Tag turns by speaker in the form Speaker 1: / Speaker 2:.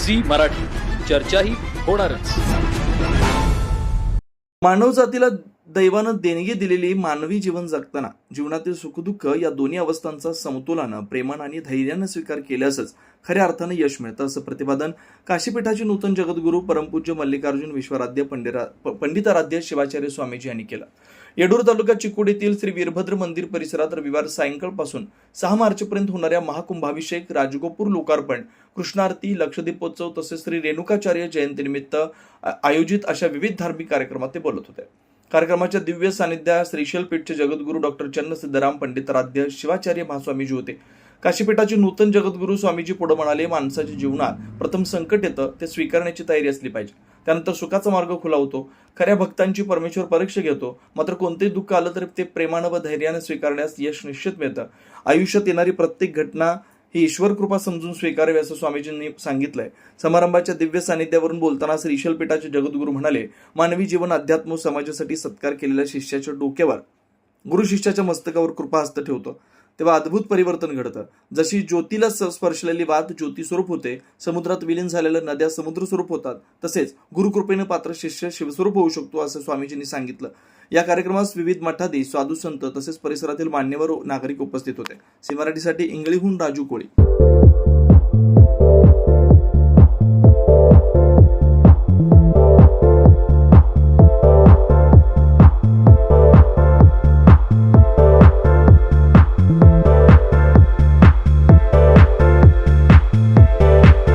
Speaker 1: Zee Marathi, चर्चाही होणारच.
Speaker 2: मानव जातीला दैवानं देणगी दिलेली मानवी जीवन जगताना जीवनातील सुखदुःख या दोन्ही अवस्थांचा समतोलानं, प्रेमानं आणि धैर्यानं स्वीकार केल्यासच खऱ्या अर्थानं यश मिळतं, असं प्रतिपादन काशीपीठाचे नूतन जगद्गुरू परमपूज्य मल्लिकार्जुन विश्वराध्य पंडिताराध्य शिवाचार्य स्वामीजी यांनी केलं. येडूर तालुका चिकोड येथील श्री वीरभद्र मंदिर परिसरात रविवार सायंकाळपासून 6 मार्चपर्यंत होणाऱ्या महाकुंभाभिषेक, राजगोपूर लोकार्पण, कृष्णारती, लक्षदीपोत्सव तसेच श्री रेणुकाचार्य जयंतीनिमित्त आयोजित अशा विविध धार्मिक कार्यक्रमात ते बोलत होते. कार्यक्रमाच्या दिव्य सानिध्यात श्रीशैलपीठचे जगद्गुरू डॉक्टर चन्नसिद्धराम पंडिताराध्य शिवाचार्य महास्वामीजी होते. काशीपीठाचे नूतन जगद्गुरू स्वामीजी पुढे म्हणाले, माणसाच्या जीवनात प्रथम संकट येतं, ते स्वीकारण्याची तयारी असली पाहिजे. त्यानंतर सुखाचा मार्ग खुला होतो. खऱ्या भक्तांची परमेश्वर परीक्षा घेतो. मात्र कोणतेही दुःख आलं तरी ते प्रेमानं व धैर्याने स्वीकारण्यास यश निश्चित मिळतं. आयुष्यात येणारी प्रत्येक घटना ही ईश्वर कृपा समजून स्वीकारावी, असं स्वामीजींनी सांगितलंय. समारंभाच्या दिव्य सानिध्यावरून बोलताना श्रीशैलपीठाचे जगद्गुरू म्हणाले, मानवी जीवन अध्यात्म व समाजासाठी सत्कार केलेल्या शिष्याच्या डोक्यावर गुरु शिष्याच्या मस्तकावर कृपा हस्त ठेवतो, तेव्हा अद्भुत परिवर्तन घडतं. जशी ज्योतीला स्पर्शलेली वात ज्योती स्वरूप होते, समुद्रात विलीन झालेल्या नद्या समुद्र स्वरूप होतात, तसेच गुरुकृपेने पात्र शिष्य शिवस्वरूप होऊ शकतो, असं स्वामीजींनी सांगितलं. या कार्यक्रमास विविध मठाधीश, साधू संत तसेच परिसरातील मान्यवर नागरिक उपस्थित होते. सी मराठीसाठी इंगळीहून राजू कोळी.